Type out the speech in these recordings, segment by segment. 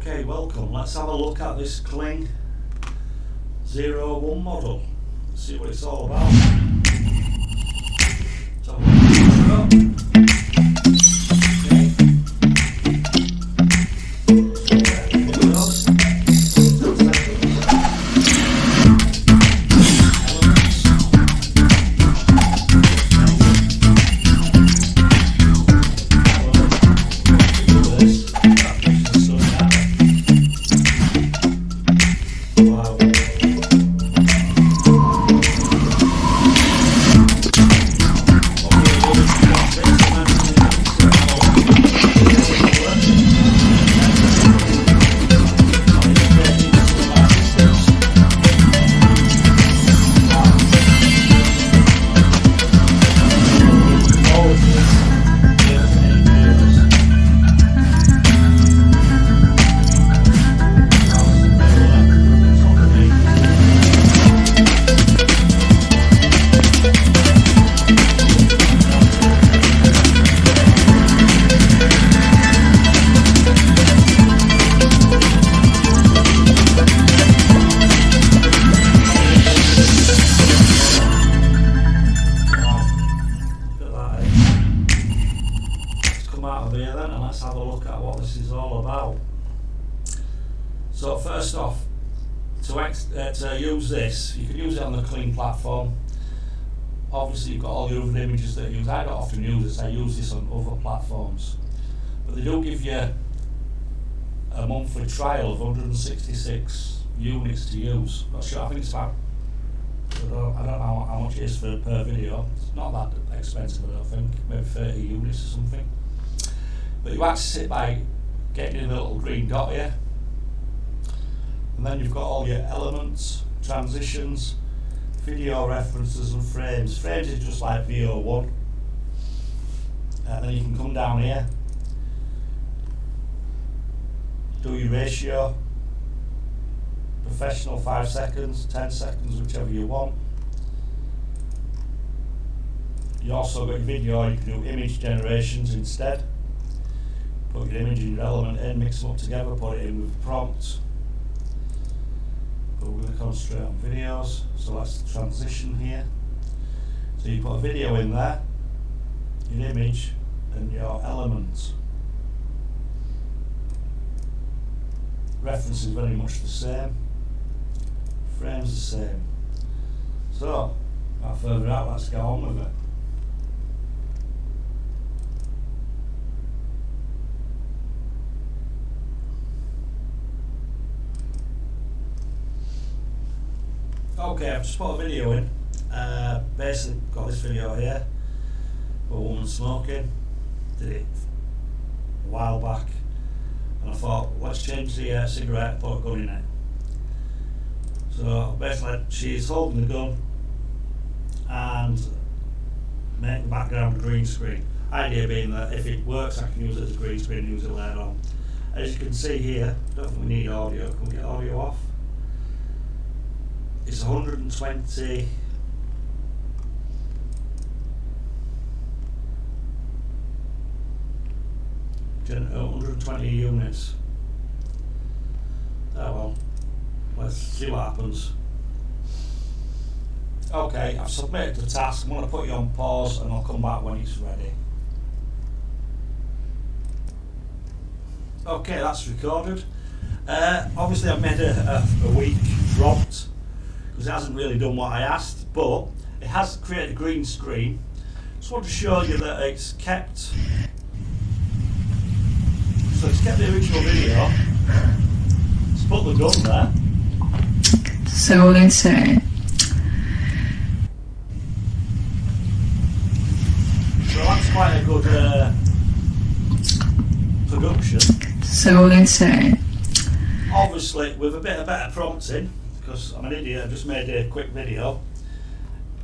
Okay, welcome. Let's have a look at this Kling 01 model. See what it's all about. So, okay. Out of here then, and let's have a look at what this is all about. So first off, to use this, you can use it on the Kling platform. Obviously you've got all your other images that you use. I don't often use this, I use this on other platforms. But they do give you a monthly trial of 166 units to use. Not sure, I think it's about, I don't know how much it is per video. It's not that expensive, I don't think, maybe 30 units or something. But you access it by getting in a little green dot here, and then you've got all your elements, transitions, video references and frames. Frames is just like VO1, and then you can come down here, do your ratio, professional 5 seconds, 10 seconds, whichever you want. You also got your video, you can do image generations instead. Put your image and your element in, mix them up together, put it in with prompts. But we're going to concentrate on videos, so let's transition here. So you put a video in there, your image and your elements. Reference is very much the same, frames the same. So, without further ado, let's get on with it. Okay, I've just put a video in. Basically got this video here of a woman smoking. Did it a while back, and I thought, let's change the cigarette, put a gun in it. So basically she's holding the gun and make the background a green screen. Idea being that if it works I can use it as a green screen and use it later on. As you can see here, don't think we need audio. Can we get audio off? It's 120 units. Oh well, let's see what happens. Okay, I've submitted the task. I'm going to put you on pause and I'll come back when it's ready. Okay, that's recorded. Obviously I've made a weak prompt, because it hasn't really done what I asked, but it has created a green screen. Just want to show you that it's kept, so it's kept the original video. It's put the gun there. So they say. So that's quite a good production. So they say. Obviously with a bit of better prompting, because I'm an idiot, I just made a quick video.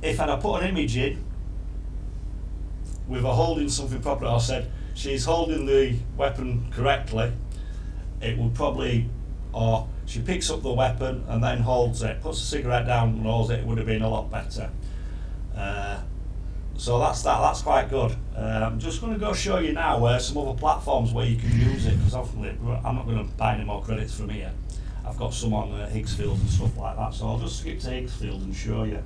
If I'd have put an image in with her holding something properly, I said she's holding the weapon correctly, it would probably, or she picks up the weapon and then holds it, puts the cigarette down and holds it, it would have been a lot better. So that's quite good. I'm just going to go show you now some other platforms where you can use it, because obviously I'm not going to buy any more credits from here. I've got some on Higgsfield and stuff like that, so I'll just skip to Higgsfield and show you.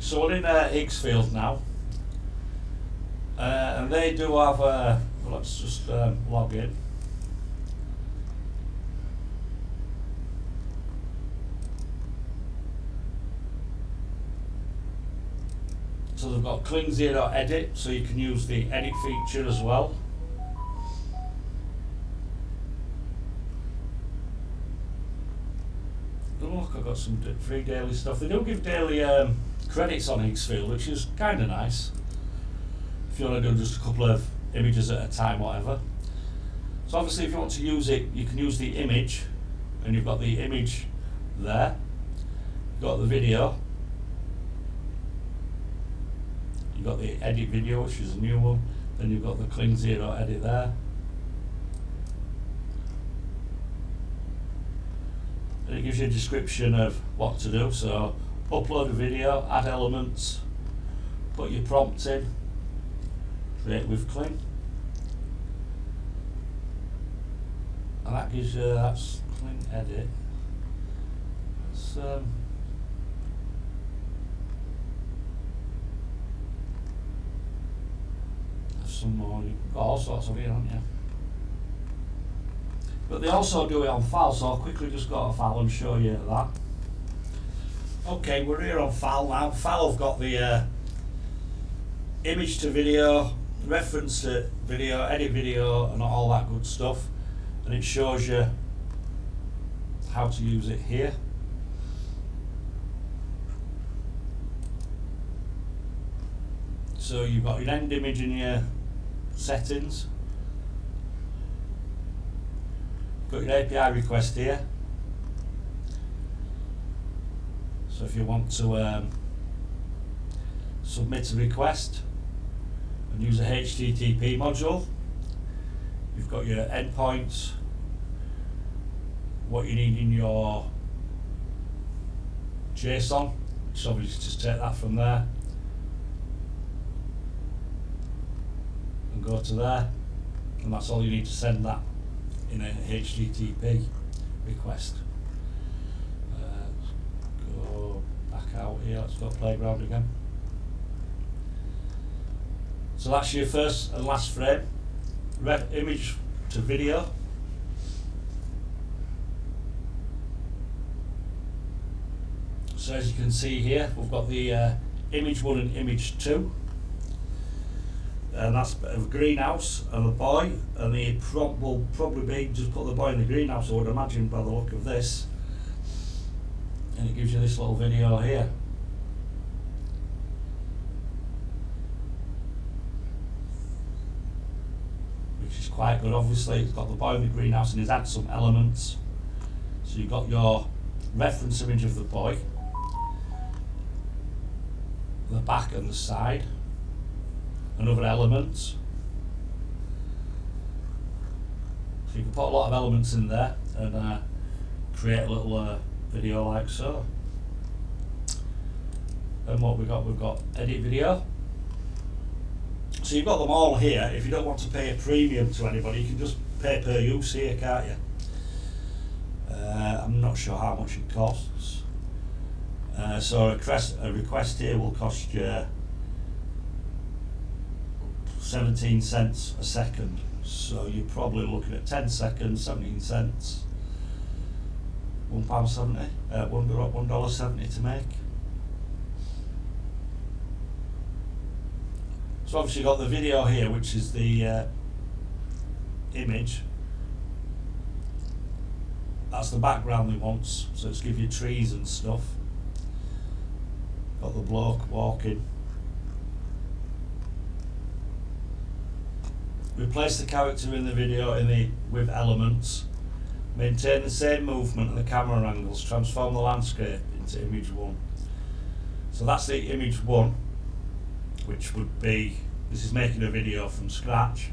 So we're in Higgsfield now, and they do have, let's just log in. So they've got Kling Zero Edit, so you can use the edit feature as well. Oh, look, I've got some free daily stuff. They do give daily credits on Higgsfield, which is kind of nice. If you want to do just a couple of images at a time, whatever. So obviously if you want to use it, you can use the image, and you've got the image there. You've got the video. You've got the edit video, which is a new one. Then you've got the Kling Zero Edit there. And it gives you a description of what to do. So upload a video, add elements, put your prompt in, create with Kling. And that gives you, that's Kling Edit. It's, have some more, you've got all sorts of it, haven't you? But they also do it on file, so I'll quickly just go to file and show you that. Okay, we're here on file now. File have got the image to video, reference to video, edit video, and all that good stuff. And it shows you how to use it here. So you've got your end image in your settings. You've got your API request here. So if you want to submit a request and use a HTTP module, you've got your endpoints, what you need in your JSON, so obviously just take that from there and go to there, and that's all you need to send that in a HTTP request. Go back out here, let's go playground again. So that's your first and last frame. Image to video. So as you can see here, we've got the image 1 and image 2. And that's a greenhouse and a boy, and the prompt will probably be just put the boy in the greenhouse, I would imagine, by the look of this. And it gives you this little video here. Which is quite good. Obviously it's got the boy in the greenhouse and he's added some elements. So you've got your reference image of the boy, the back and the side, and other elements. So you can put a lot of elements in there and create a little video like so. And what we've got edit video. So you've got them all here. If you don't want to pay a premium to anybody, you can just pay per use here, can't you? I'm not sure how much it costs. So a request here will cost you 17 cents a second. So you're probably looking at 10 seconds, 17 cents, £1.70, $1.70 to make. So obviously you've got the video here, which is the image. That's the background we want, so it's give you trees and stuff. Got the bloke walking. Replace the character in the video with elements. Maintain the same movement and the camera angles. Transform the landscape into image 1. So that's the image 1, which would be, this is making a video from scratch.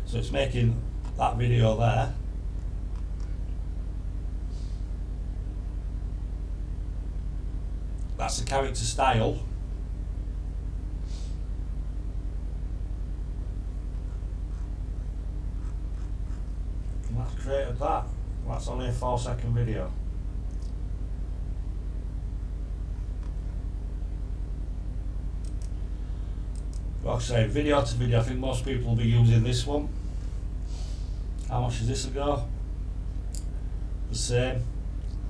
So it's making that video there. That's the character style. And that's created that. That's only a 4-second video. Like I say, video to video, I think most people will be using this one. How much is this a go? The same.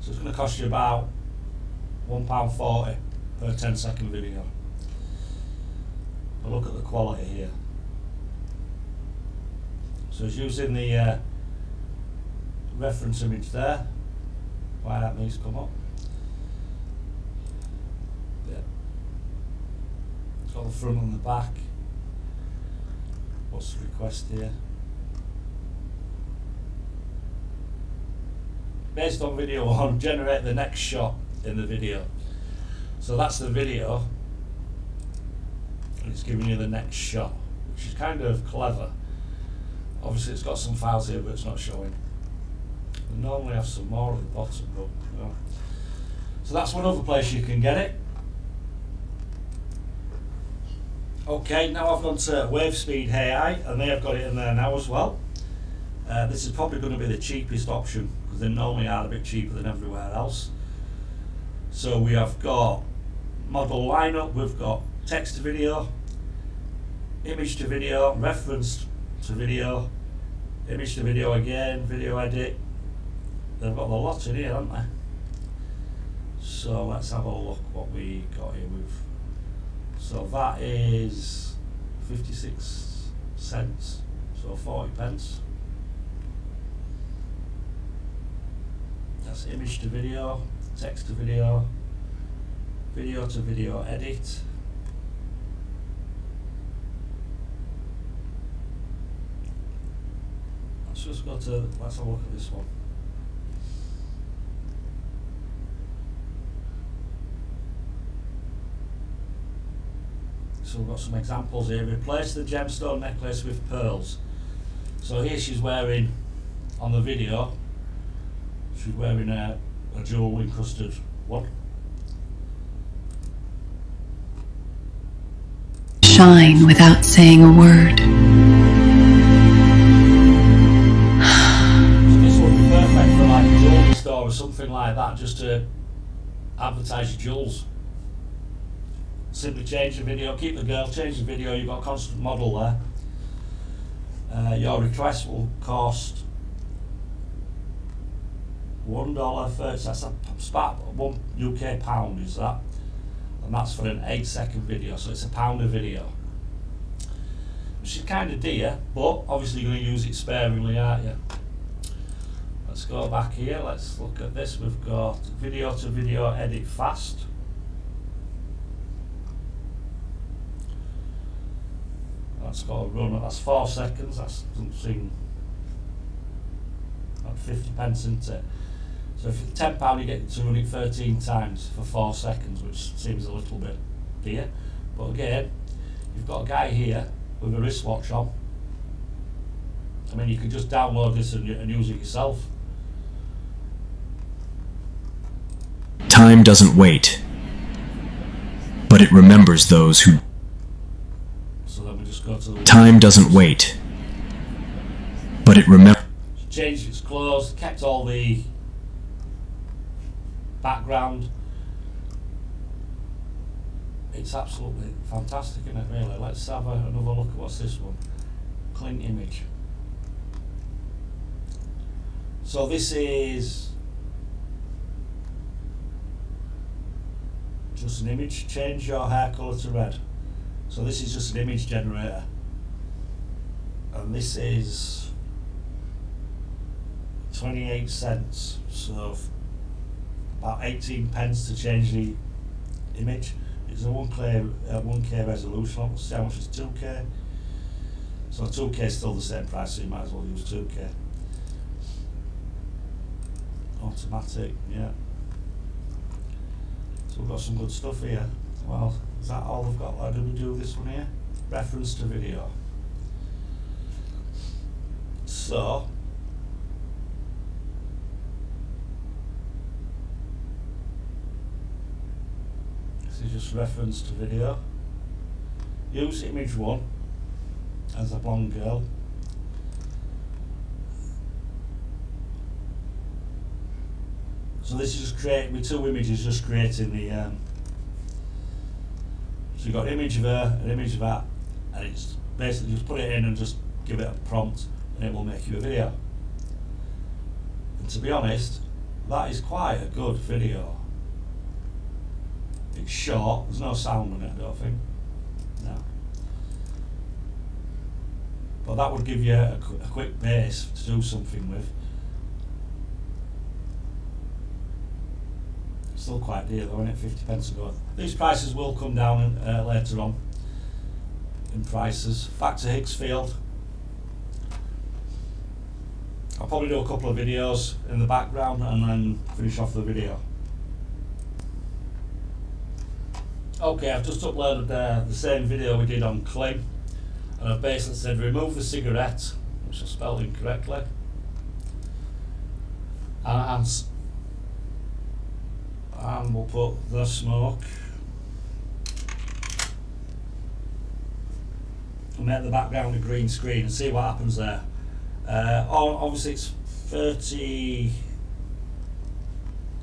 So it's going to cost you about £1.40 per 10-second video. But look at the quality here. So it's using the reference image there. Why that needs to come up. Yeah. It's got the front and the back. What's the request here? Based on video 1, generate the next shot in the video. So that's the video, and it's giving you the next shot, which is kind of clever. Obviously it's got some files here but it's not showing. We normally have some more at the bottom, but you know. So that's one other place you can get it. Okay, now I've gone to Wave Speed AI, and they have got it in there now as well. This is probably going to be the cheapest option, because they normally are a bit cheaper than everywhere else. So we have got model lineup, we've got text to video, image to video, reference to video, image to video again, video edit. They've got a lot in here, haven't they? So let's have a look what we got here with. So that is 56 cents, so 40 pence. That's image to video, text to video, video to video edit. Let's just go to, let's have a look at this one. So we've got some examples here. Replace the gemstone necklace with pearls. So here she's wearing, on the video, she's wearing a jewel encrusted one. Shine without saying a word. So this would be perfect for like a jewelry store or something like that, just to advertise your jewels. Simply change the video, keep the girl, change the video, you've got a constant model there. Your request will cost $1.30, that's about £1 UK is that, and that's for an 8-second video, so it's £1 a video, which is kind of dear, but obviously you're going to use it sparingly, aren't you? Let's go back here, let's look at this. We've got video to video edit fast. That's got a run, that's 4 seconds, that's doesn't seem like 50 pence, isn't it? So for £10 you get to run it 13 times for 4 seconds, which seems a little bit dear. But again, you've got a guy here with a wristwatch on. I mean, you can just download this and use it yourself. Time doesn't wait, but it remembers those who... So then we just go to the... Time doesn't wait, but it remembers... Changed its clothes, kept all the background. It's absolutely fantastic, isn't it, really? Let's have another look at what's this one. Kling image. So this is just an image. Change your hair colour to red. So this is just an image generator. And this is 28 cents. So about 18 pence to change the image. It's a 1K resolution. Let's see how much is 2K. So 2K is still the same price, so you might as well use 2K. Automatic, yeah. So we've got some good stuff here. Well, is that all we've got? How do we do this one here? Reference to video. So just reference to video. Use image 1 as a blonde girl. So this is just creating, with 2 images, just creating the so you've got an image of her, an image of that, and it's basically just put it in and just give it a prompt and it will make you a video. And to be honest, that is quite a good video. It's short, there's no sound on it, I don't think. No. But that would give you a quick base to do something with. Still quite dear though, isn't it? 50 pence a go. These prices will come down later on in prices. Back to Hicksfield. I'll probably do a couple of videos in the background and then finish off the video. Okay, I've just uploaded the same video we did on Kling, and I've basically said remove the cigarette, which I spelled incorrectly, and we'll put the smoke, and make the background a green screen and see what happens there. Obviously it's 30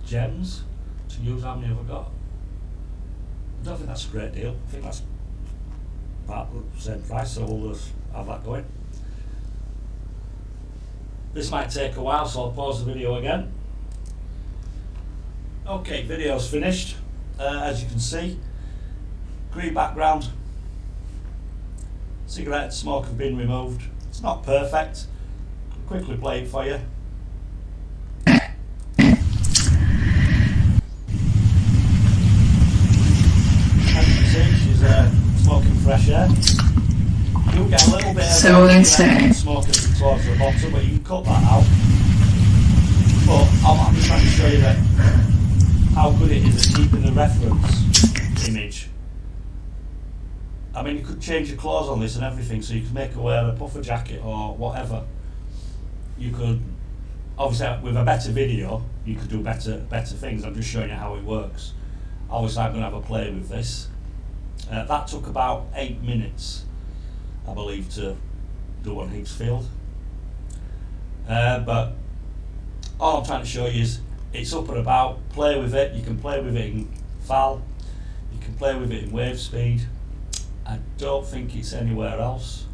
gems to use. How many have I got? I don't think that's a great deal. I think that's about the same price, so we'll just have that going. This might take a while, so I'll pause the video again. Okay, video's finished. As you can see, green background, cigarette smoke have been removed. It's not perfect. I'll quickly play it for you. As you can see, she's smoking fresh air. You'll get a little bit of So they say. smoke towards the bottom, but you can cut that out. But I'm just trying to show you that how good it is at keeping the reference image. I mean, you could change your clothes on this and everything, so you could make her wear a puffer jacket or whatever. You could, obviously, with a better video, you could do better things. I'm just showing you how it works. Obviously, I'm going to have a play with this. That took about 8 minutes, I believe, to do on Hicksfield. But all I'm trying to show you is it's up and about. Play with it. You can play with it in FAL. You can play with it in wave speed. I don't think it's anywhere else.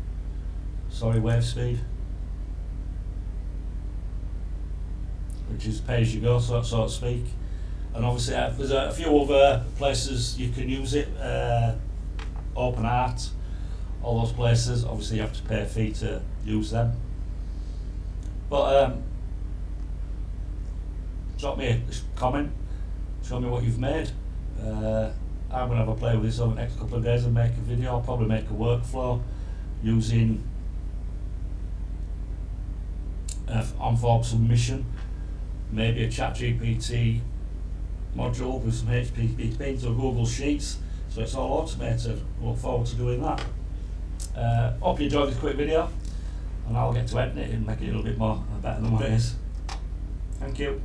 Sorry, wave speed. Which is pay as you go, so to speak. And obviously there's a few other places you can use it. Open Art, all those places. Obviously you have to pay a fee to use them. But drop me a comment, show me what you've made. I'm going to have a play with this over the next couple of days and make a video. I'll probably make a workflow using on-form submission, maybe a ChatGPT module with some HTTP into Google Sheets, so it's all automated. I look forward to doing that. Hope you enjoyed this quick video, and I'll get to editing it and make it a little bit more better than what it is. Thank you.